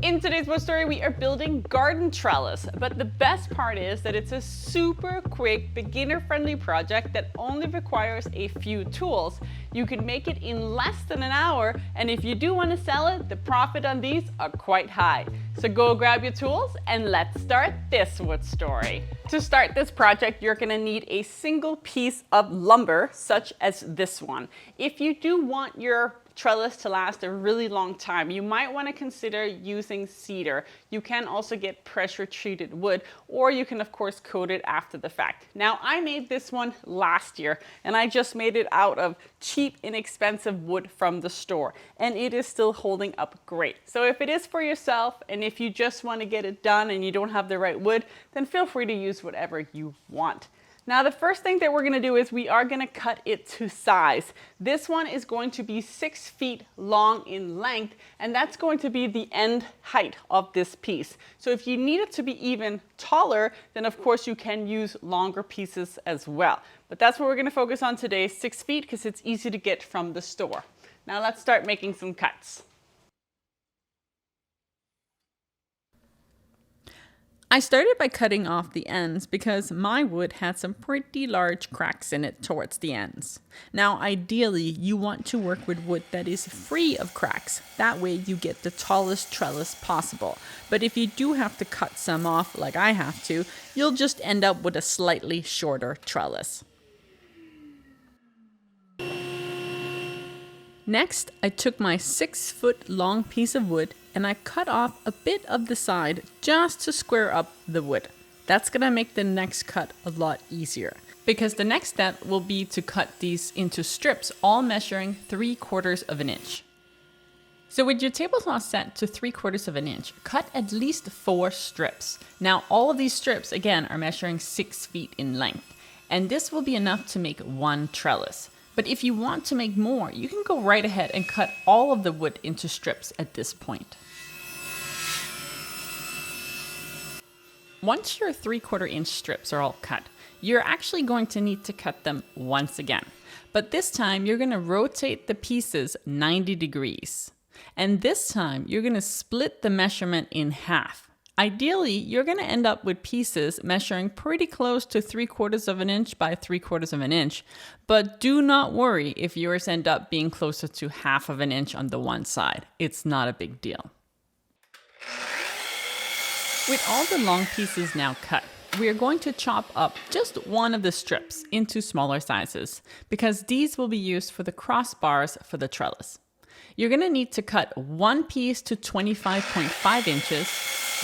In today's wood story, we are building garden trellis, but the best part is that it's a super quick, beginner-friendly project that only requires a few tools. You can make it in less than an hour, and if you do want to sell it, the profit on these are quite high. So go grab your tools and let's start this wood story. To start this project, you're going to need a single piece of lumber, such as this one. If you do want your trellis to last a really long time, you might want to consider using cedar. You can also get pressure treated wood, or you can of course coat it after the fact. Now I made this one last year and I just made it out of cheap, inexpensive wood from the store, and it is still holding up great. So if it is for yourself and if you just want to get it done and you don't have the right wood, then feel free to use whatever you want. Now the first thing that we're going to do is we are going to cut it to size. This one is going to be 6 feet long in length, and that's going to be the end height of this piece. So if you need it to be even taller, then of course you can use longer pieces as well. But that's what we're going to focus on today, 6 feet, because it's easy to get from the store. Now let's start making some cuts. I started by cutting off the ends because my wood had some pretty large cracks in it towards the ends. Now ideally you want to work with wood that is free of cracks. That way you get the tallest trellis possible. But if you do have to cut some off like I have to, you'll just end up with a slightly shorter trellis. Next, I took my 6 foot long piece of wood and I cut off a bit of the side just to square up the wood. That's gonna make the next cut a lot easier, because the next step will be to cut these into strips, all measuring 3/4 of an inch. So with your tablecloth set to 3/4 of an inch, cut at least 4 strips. Now all of these strips again are measuring 6 feet in length, and this will be enough to make one trellis. But if you want to make more, you can go right ahead and cut all of the wood into strips at this point. Once your 3/4 inch strips are all cut, you're actually going to need to cut them once again. But this time you're going to rotate the pieces 90 degrees. And this time you're going to split the measurement in half. Ideally, you're going to end up with pieces measuring pretty close to 3/4 of an inch by 3/4 of an inch, but do not worry if yours end up being closer to 1/2 of an inch on the one side. It's not a big deal. With all the long pieces now cut, we are going to chop up just one of the strips into smaller sizes, because these will be used for the crossbars for the trellis. You're going to need to cut one piece to 25.5 inches,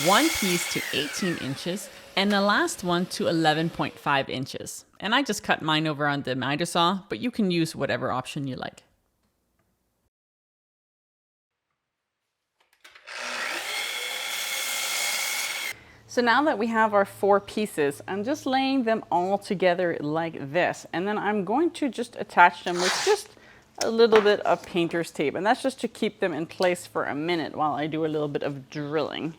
one piece to 18 inches, and the last one to 11.5 inches. And I just cut mine over on the miter saw, but you can use whatever option you like. So now that we have our 4 pieces, I'm just laying them all together like this, and then I'm going to just attach them with just a little bit of painter's tape, and that's just to keep them in place for a minute while I do a little bit of drilling.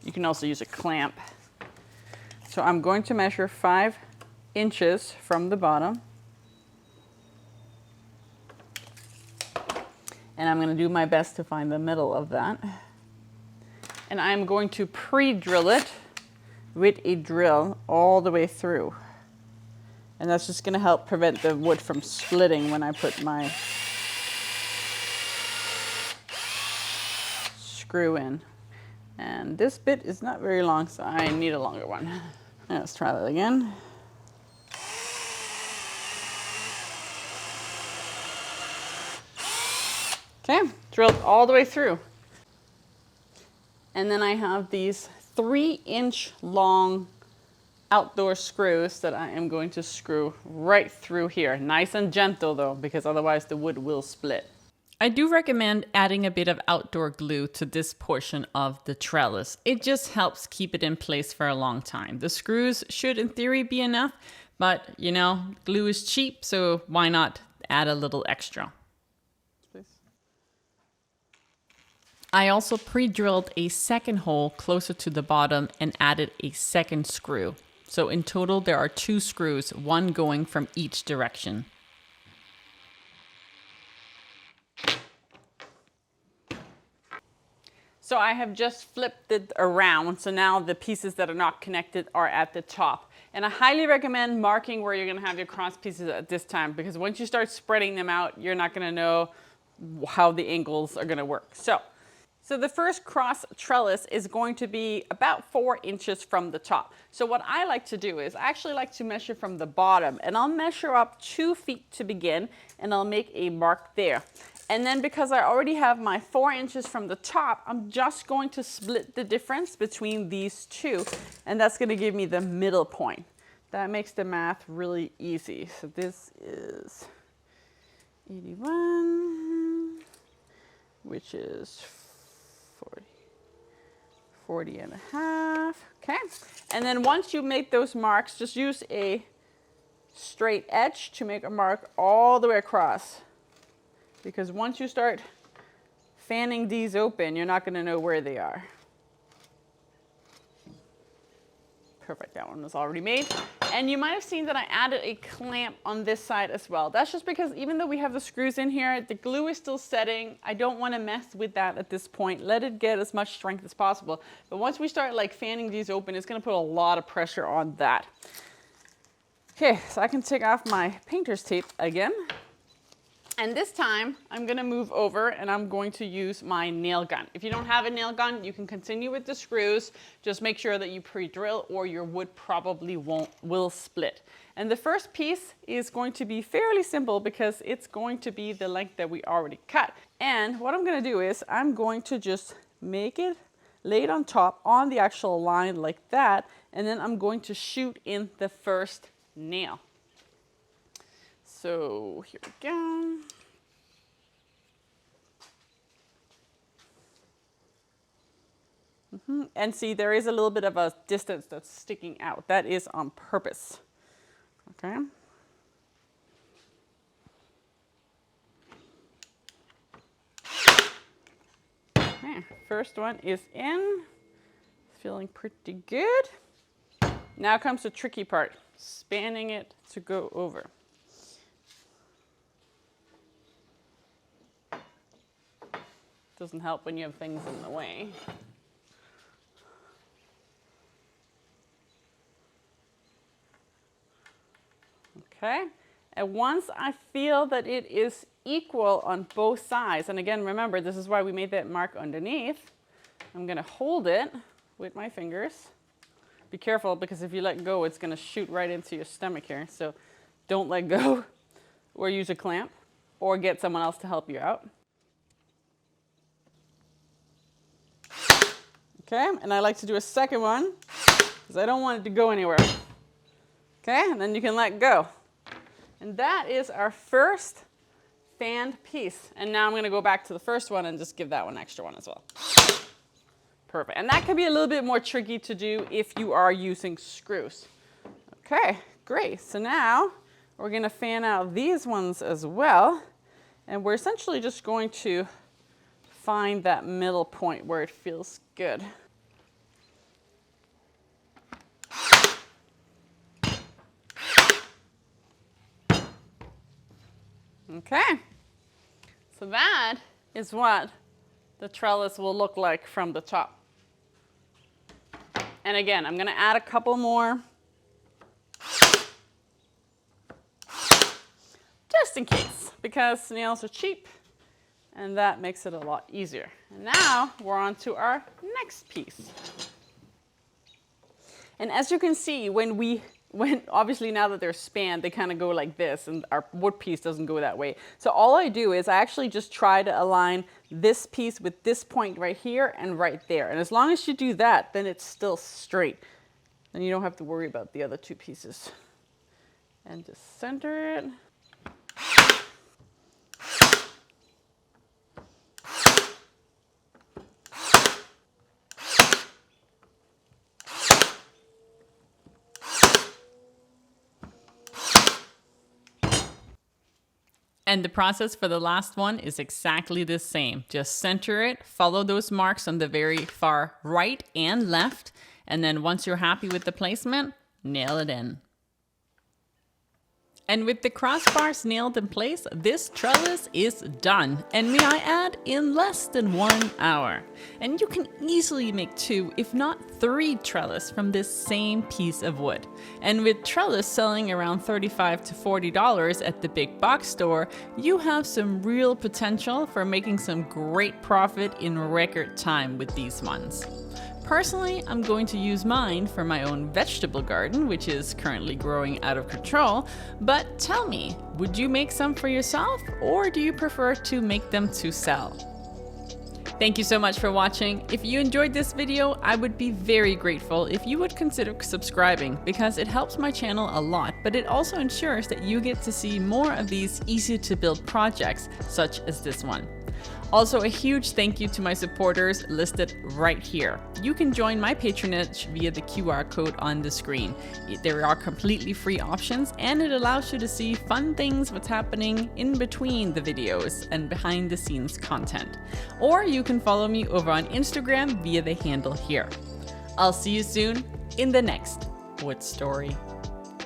You can also use a clamp. So I'm going to measure 5 inches from the bottom, and I'm going to do my best to find the middle of that. And I'm going to pre-drill it with a drill all the way through. And that's just going to help prevent the wood from splitting when I put my screw in. And this bit is not very long, so I need a longer one. Let's try that again. Okay, drilled all the way through. And then I have these 3-inch long outdoor screws that I am going to screw right through here. Nice and gentle though, because otherwise the wood will split. I do recommend adding a bit of outdoor glue to this portion of the trellis. It just helps keep it in place for a long time. The screws should in theory be enough, but you know, glue is cheap, so why not add a little extra? I also pre-drilled a second hole closer to the bottom and added a second screw. So in total there are 2 screws, one going from each direction. So I have just flipped it around. So now the pieces that are not connected are at the top. And I highly recommend marking where you're gonna have your cross pieces at this time, because once you start spreading them out, you're not gonna know how the angles are gonna work. So the first cross trellis is going to be about 4 inches from the top. So what I like to do is I actually like to measure from the bottom, and I'll measure up 2 feet to begin, and I'll make a mark there. And then because I already have my 4 inches from the top, I'm just going to split the difference between these two, and that's going to give me the middle point. That makes the math really easy. So this is 81, which is 40 and a half. Okay. And then once you make those marks, just use a straight edge to make a mark all the way across. Because once you start fanning these open, you're not going to know where they are. Perfect, that one was already made. And you might have seen that I added a clamp on this side as well. That's just because even though we have the screws in here, the glue is still setting. I don't want to mess with that at this point. Let it get as much strength as possible. But once we start like fanning these open, it's going to put a lot of pressure on that. Okay, so I can take off my painter's tape again. And this time I'm going to move over and I'm going to use my nail gun. If you don't have a nail gun, you can continue with the screws. Just make sure that you pre-drill or your wood probably will split. And the first piece is going to be fairly simple because it's going to be the length that we already cut. And what I'm going to do is I'm going to just make it, lay it on top on the actual line like that. And then I'm going to shoot in the first nail. So here we go. And see, there is a little bit of a distance that's sticking out. That is on purpose. Okay. Okay, first one is in. Feeling pretty good. Now comes the tricky part, spanning it to go over. Doesn't help when you have things in the way. Okay, and once I feel that it is equal on both sides, and again, remember, this is why we made that mark underneath, I'm gonna hold it with my fingers. Be careful, because if you let go, it's gonna shoot right into your stomach here. So don't let go, or use a clamp, or get someone else to help you out. Okay, and I like to do a second one because I don't want it to go anywhere. Okay, and then you can let go. And that is our first fanned piece. And now I'm going to go back to the first one and just give that one an extra one as well. Perfect. And that can be a little bit more tricky to do if you are using screws. Okay, great. So now we're going to fan out these ones as well. And we're essentially just going to find that middle point where it feels good. Okay, so that is what the trellis will look like from the top. And again, I'm going to add a couple more just in case, because nails are cheap and that makes it a lot easier. And now we're on to our next piece. And as you can see, when obviously now that they're spanned, they kind of go like this, and our wood piece doesn't go that way. So all I do is I actually just try to align this piece with this point right here and right there. And as long as you do that, then it's still straight. And you don't have to worry about the other two pieces. And just center it. And the process for the last one is exactly the same. Just center it, follow those marks on the very far right and left, and then once you're happy with the placement, nail it in. And with the crossbars nailed in place, this trellis is done. And may I add, in less than 1 hour. And you can easily make 2, if not 3 trellis from this same piece of wood. And with trellis selling around $35 to $40 at the big box store, you have some real potential for making some great profit in record time with these ones. Personally, I'm going to use mine for my own vegetable garden, which is currently growing out of control. But tell me, would you make some for yourself, or do you prefer to make them to sell? Thank you so much for watching. If you enjoyed this video, I would be very grateful if you would consider subscribing, because it helps my channel a lot, but it also ensures that you get to see more of these easy to build projects, such as this one. Also, a huge thank you to my supporters listed right here. You can join my patronage via the QR code on the screen. There are completely free options, and it allows you to see fun things what's happening in between the videos and behind the scenes content. Or you can follow me over on Instagram via the handle here. I'll see you soon in the next Wood Story.